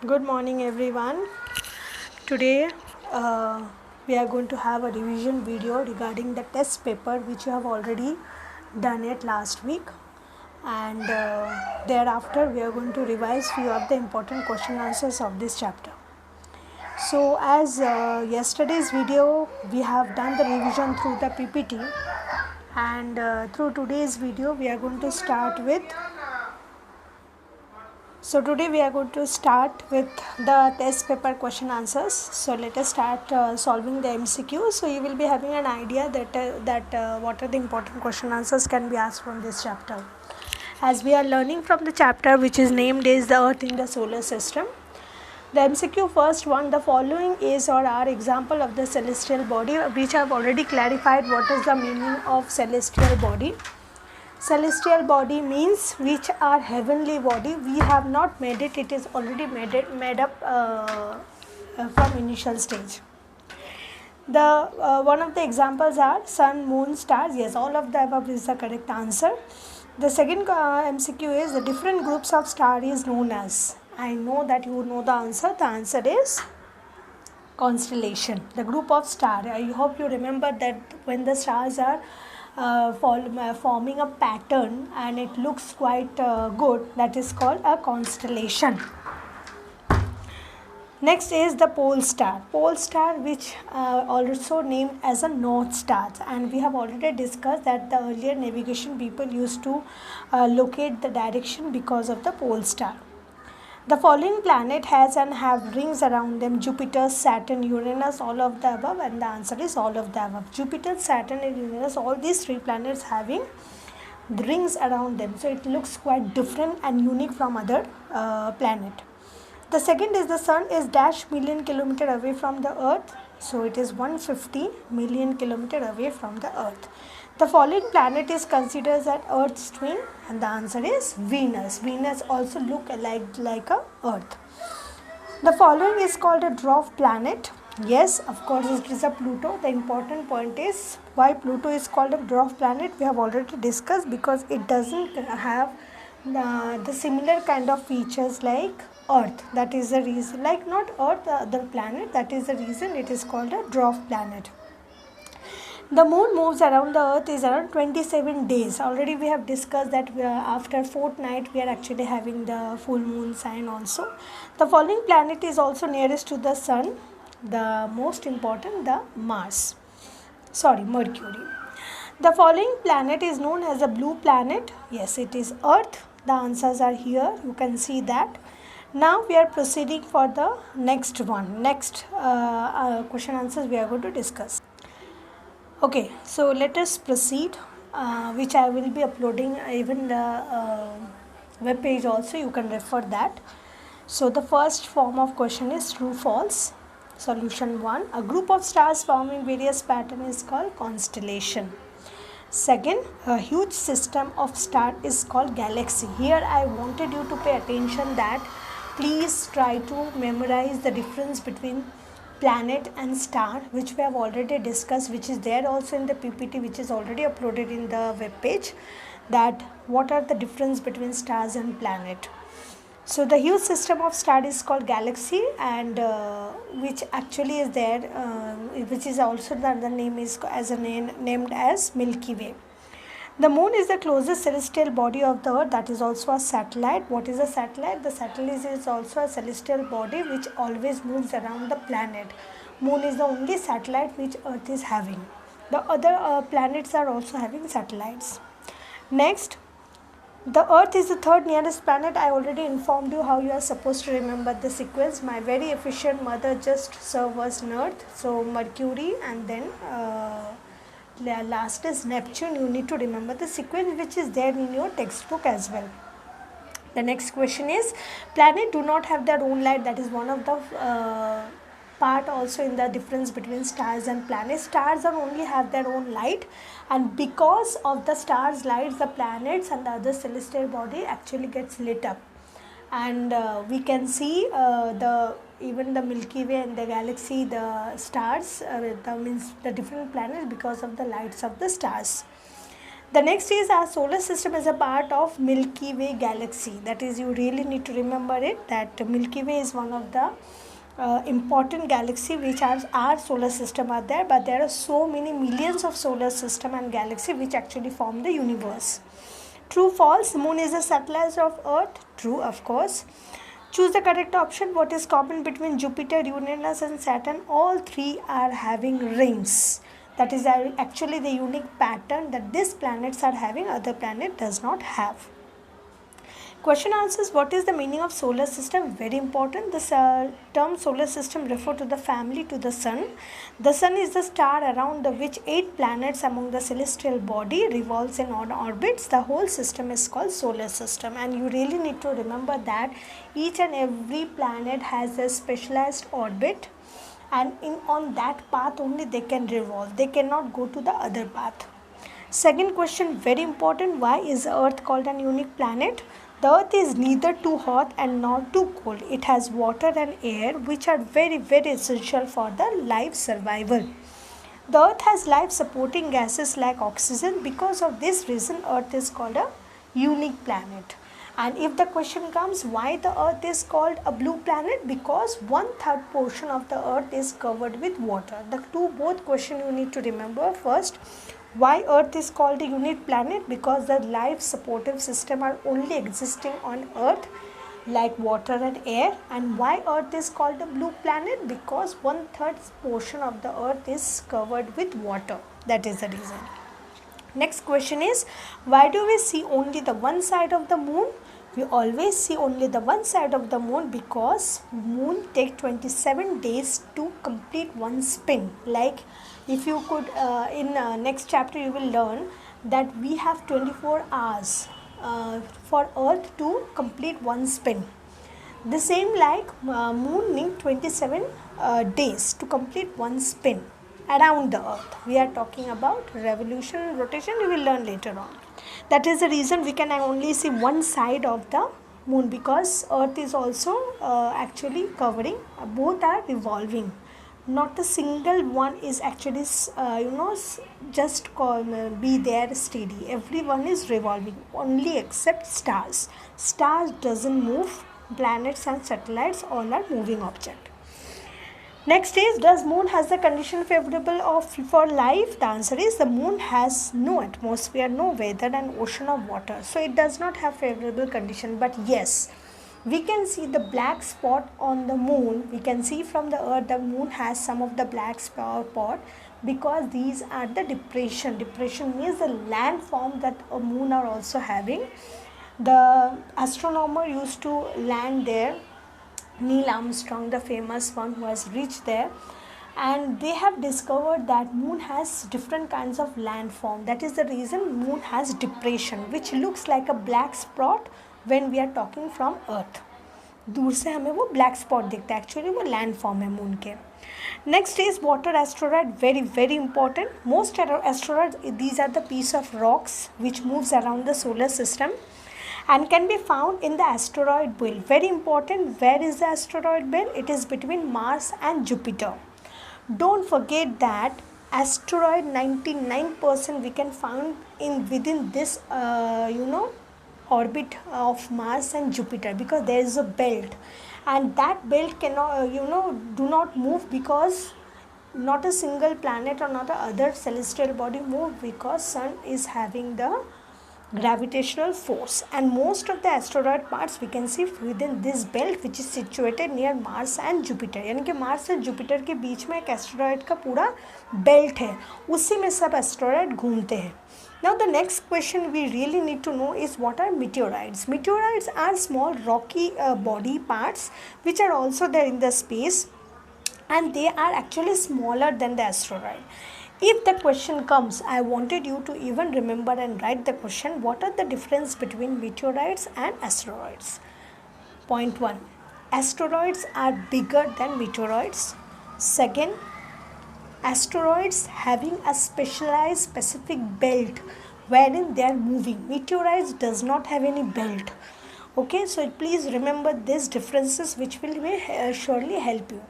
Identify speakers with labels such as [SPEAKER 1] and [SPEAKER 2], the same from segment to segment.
[SPEAKER 1] Good morning, everyone. Today we are going to have a revision video regarding the test paper which you have already done it last week, and thereafter we are going to revise few of the important question answers of this chapter. So, as yesterday's video we have done the revision through the PPT, and through today's video we are going to start with. So today we are going to start with the test paper question answers. So let us start solving the MCQ. So you will be having an idea that what are the important question answers can be asked from this chapter. As we are learning from the chapter which is named as the Earth in the Solar System. The MCQ first one, the following is or are example of the celestial body, which I have already clarified what is the meaning of celestial body. Celestial body means which are heavenly body. We have not made it, it is already made up from initial stage. The one of the examples are sun, moon, stars. Yes, all of the above is the correct answer. The second MCQ is the different groups of star is known as. I know that you know the answer. The answer is constellation. The group of star. I hope you remember that when the stars are forming a pattern and it looks quite good, that is called a constellation. Next is the pole star. Pole star, which also named as a north star, and we have already discussed that the earlier navigation people used to locate the direction because of the pole star. The following planet has and have rings around them: Jupiter, Saturn, Uranus, all of the above, and the answer is all of the above. Jupiter, Saturn and Uranus, all these three planets having rings around them. So it looks quite different and unique from other planet. The second is the sun is dash million kilometer away from the earth. So it is 150 million kilometer away from the earth. The following planet is considered as Earth's twin, and the answer is Venus. Venus also look like a Earth. The following is called a dwarf planet. Yes, of course it is a Pluto. The important point is why Pluto is called a dwarf planet. We have already discussed because it doesn't have the similar kind of features like Earth. That is the reason, like not Earth, the other planet. That is the reason it is called a dwarf planet. The moon moves around the earth is around 27 days. Already we have discussed that after fortnight we are actually having the full moon sign also. The following planet is also nearest to the sun. The most important, the Mercury. The following planet is known as a blue planet. Yes, it is Earth. The answers are here. You can see that. Now we are proceeding for the next one. Next question answers we are going to discuss. Okay, so let us proceed, which I will be uploading even the web page also, you can refer that. So the first form of question is true false. Solution 1, a group of stars forming various patterns is called constellation. Second, a huge system of stars is called galaxy. Here I wanted you to pay attention that please try to memorize the difference between planet and star, which we have already discussed, which is there also in the PPT, which is already uploaded in the web page, that what are the difference between stars and planet. So the huge system of stars is called galaxy, and which actually is there, which is also the name is as a name named as Milky Way. The moon is the closest celestial body of the earth, that is also a satellite. What is a satellite? The satellite is also a celestial body which always moves around the planet. Moon is the only satellite which earth is having. The other planets are also having satellites. Next, the earth is the third nearest planet. I already informed you how you are supposed to remember the sequence. My very efficient mother just served as earth. So Mercury and then last is Neptune. You need to remember the sequence which is there in your textbook as well. The next question is, planets do not have their own light. That is one of the part also in the difference between stars and planets. Stars are only have their own light, and because of the stars lights, the planets and the other celestial body actually gets lit up, and we can see even the Milky Way and the galaxy, the stars, that means the different planets because of the lights of the stars. The next is our solar system is a part of Milky Way galaxy. That is, you really need to remember it, that Milky Way is one of the important galaxy which are our solar system are there, but there are so many millions of solar system and galaxy which actually form the universe. True, false? Moon is a satellite of Earth. True, of course. Choose the correct option. What is common between Jupiter, Uranus and Saturn? All three are having rings. That is actually the unique pattern that these planets are having, other planet does not have. Question answers, what is the meaning of solar system? Very important. This term solar system refer to the family to the sun. The sun is the star around which 8 planets among the celestial body revolves in orbits. The whole system is called solar system, and you really need to remember that each and every planet has a specialized orbit, and on that path only they can revolve. They cannot go to the other path. Second question, very important. Why is the Earth called an unique planet? The Earth is neither too hot and not too cold. It has water and air which are very essential for the life survival. The Earth has life supporting gases like oxygen. Because of this reason, Earth is called a unique planet. And if the question comes, why the Earth is called a blue planet? Because 1/3 portion of the Earth is covered with water. The both question you need to remember. First, why Earth is called a unique planet? Because the life supportive system are only existing on Earth, like water and air. And why Earth is called a blue planet? Because 1/3 portion of the Earth is covered with water. That is the reason. Next question is, why do we see only the one side of the moon? We always see only the one side of the moon because moon take 27 days to complete one spin. Like if you could in next chapter you will learn that we have 24 hours for Earth to complete one spin. The same like moon need 27 days to complete one spin around the Earth. We are talking about revolution and rotation. You will learn later on. That is the reason we can only see one side of the moon, because Earth is also actually covering, both are revolving. Not a single one is actually just be there steady. Everyone is revolving, only except stars. Stars doesn't move. Planets and satellites all are moving object. Next is, does moon has the condition favorable for life? The answer is, the moon has no atmosphere, no weather and ocean of water. So it does not have favorable condition. But yes, we can see the black spot on the moon. We can see from the Earth the moon has some of the black spot because these are the depression. Depression means the landform that a moon are also having. The astronomer used to land there, Neil Armstrong, the famous one who has reached there, and they have discovered that moon has different kinds of landform. That is the reason moon has depression, which looks like a black spot when we are talking from Earth. दूर से हमें वो black spot दिखता है, actually वो landform है moon के. Next is water asteroid, very important. Most asteroids, these are the piece of rocks which moves around the solar system and can be found in the asteroid belt. Very important. Where is the asteroid belt? It is between Mars and Jupiter. Don't forget that asteroid 99% we can find within this orbit of Mars and Jupiter, because there is a belt, and that belt cannot do not move, because not a single planet or not a other celestial body move, because sun is having the gravitational force. And most of the asteroid parts we can see within this belt which is situated near Mars and Jupiter. यानी कि Mars और Jupiter के बीच में एक asteroid का पूरा belt है, उसी में सब एस्टेरॉयड घूमते हैं. Now the next question we really need to know is, what are meteorites? Meteorites are small rocky body parts which are also there in the space, and they are actually smaller than the asteroid. If the question comes, I wanted you to even remember and write the question, what are the difference between meteorites and asteroids? Point 1. Asteroids are bigger than meteoroids. Second, asteroids having a specialized specific belt wherein they are moving. Meteorites does not have any belt. Okay, so please remember these differences which will surely help you.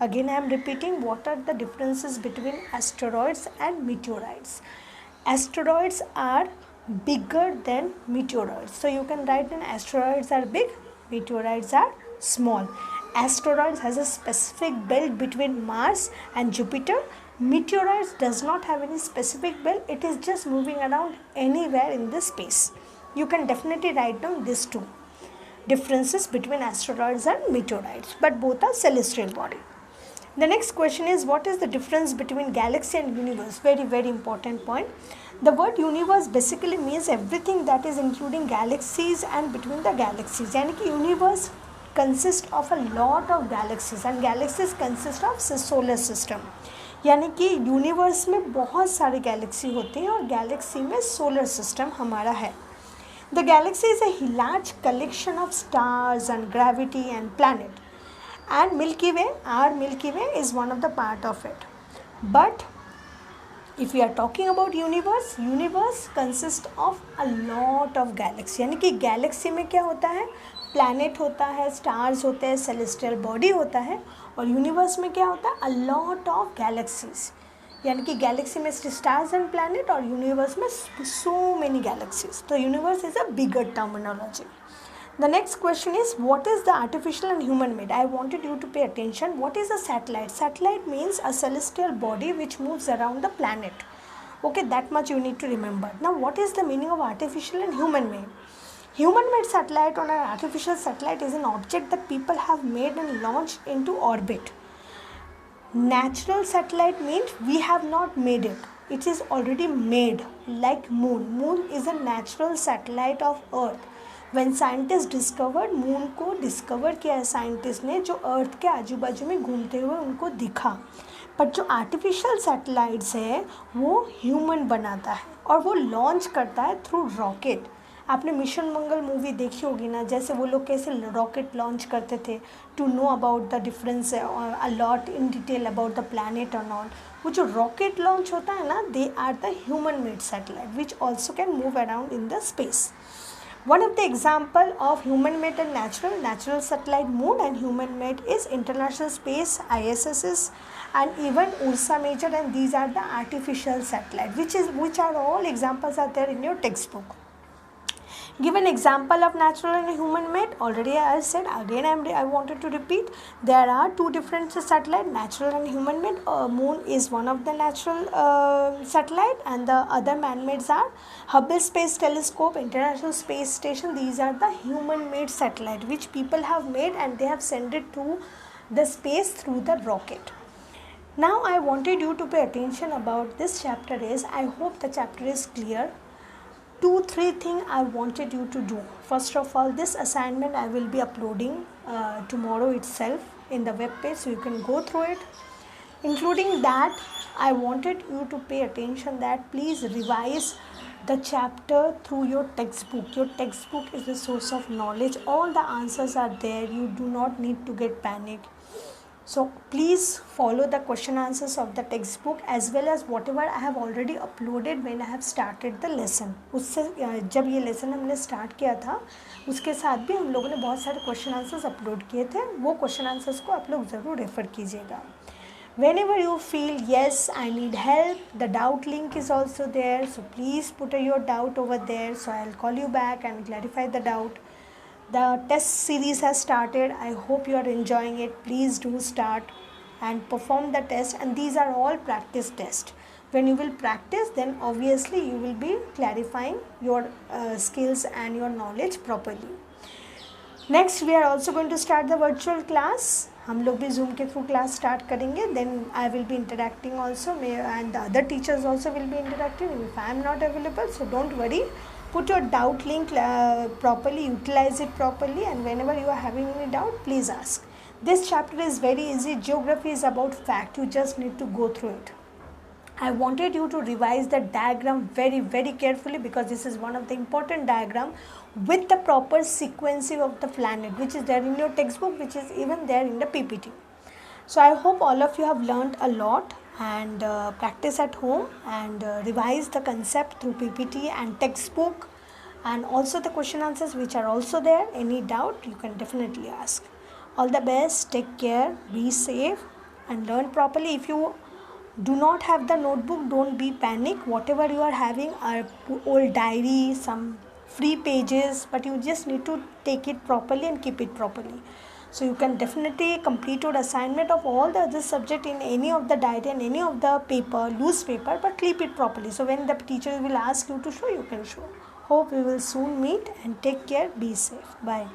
[SPEAKER 1] Again, I am repeating, what are the differences between asteroids and meteorites? Asteroids are bigger than meteoroids. So you can write in asteroids are big, meteoroids are small. Asteroids has a specific belt between Mars and Jupiter. Meteoroids does not have any specific belt. It is just moving around anywhere in the space. You can definitely write down these two differences between asteroids and meteoroids, but both are celestial body. The next question is, what is the difference between galaxy and universe? Very, very important point. The word universe basically means everything that is including galaxies and between the galaxies. यानी कि universe consists of a lot of galaxies and galaxies consist of solar system. यानी कि universe में बहुत सारे Galaxy होते हैं और गैलेक्सी में सोलर सिस्टम हमारा है. The galaxy is a large collection of stars and gravity and planet. And Milky Way, our Milky Way is one of the part of it. But if we are talking about universe, universe consists of a lot of galaxy. यानी कि Galaxy में क्या होता है, planet होता है, stars होते हैं, सेलेस्टियल बॉडी होता है. और यूनिवर्स में क्या होता है, अ लॉट ऑफ गैलेक्सीज. यानी कि गैलेक्सी में स्टार्स एंड प्लैनेट और यूनिवर्स में सो मेनी गैलेक्सीज. तो universe is a bigger terminology. The next question is, what is the artificial and human made? I wanted you to pay attention. What is a satellite? Satellite means a celestial body which moves around the planet. Okay, that much you need to remember. Now, what is the meaning of artificial and human made? Human made satellite or an artificial satellite is an object that people have made and launched into orbit. Natural satellite means we have not made it. It is already made, like moon. Moon is a natural satellite of earth. When scientists discovered, moon को discover किया है scientist ने, जो earth के आजू बाजू में घूमते हुए उनको दिखा. पर जो artificial satellites है वो human बनाता है और वो launch करता है through rocket. आपने मिशन मंगल मूवी देखी होगी ना, जैसे वो लोग कैसे रॉकेट लॉन्च करते थे to know about the difference a lot in detail about the planet और ऑल. वो जो रॉकेट लॉन्च होता है ना, they are the human made satellite which also can move around in the space. One of the example of human made and natural satellite moon and human made is International Space ISS and even Ursa Major, and these are the artificial satellite which are all examples are there in your textbook. Give an example of natural and human made. Already I said, again I wanted to repeat. There are two different satellites, natural and human made. Moon is one of the natural satellite, and the other man-made are Hubble Space Telescope, International Space Station. These are the human made satellite which people have made and they have sent it to the space through the rocket. Now I wanted you to pay attention about this chapter is, I hope the chapter is clear. 2-3 things I wanted you to do. First of all, this assignment I will be uploading tomorrow itself in the web page, so you can go through it. Including that, I wanted you to pay attention that please revise the chapter through your textbook. Your textbook is the source of knowledge. All the answers are there. You do not need to get panicked. So please follow the question answers of the textbook as well as whatever I have already uploaded when I have started the lesson. उससे जब ये lesson हमने start किया था उसके साथ भी हम लोगों ने बहुत सारे question answers upload किए थे. वो question answers को आप लोग ज़रूर refer कीजिएगा. Whenever you feel yes I need help, the doubt link is also there. So please put your doubt over there. So I'll call you back and clarify the doubt. The test series has started. I hope you are enjoying it. Please do start and perform the test, and these are all practice tests. When you will practice, then obviously you will be clarifying your skills and your knowledge properly. Next, we are also going to start the virtual class. हम लोग भी Zoom के through class start करेंगे. Then I will be interacting also, and the other teachers also will be interacting if I am not available. So don't worry. Put your doubt link properly, utilize it properly, and whenever you are having any doubt, please ask. This chapter is very easy. Geography is about fact. You just need to go through it. I wanted you to revise the diagram very, very carefully because this is one of the important diagram with the proper sequencing of the planet, which is there in your textbook, which is even there in the PPT. So I hope all of you have learned a lot and practice at home and revise the concept through PPT and textbook, and also the question answers which are also there. Any doubt you can definitely ask. All the best, take care, be safe and learn properly. If you do not have the notebook, don't be panic. Whatever you are having are old diary, some free pages, but you just need to take it properly and keep it properly. So you can definitely complete your assignment of all the other subject in any of the diary and any of the paper, loose paper, but keep it properly. So when the teacher will ask you to show, you can show. Hope we will soon meet, and take care. Be safe. Bye.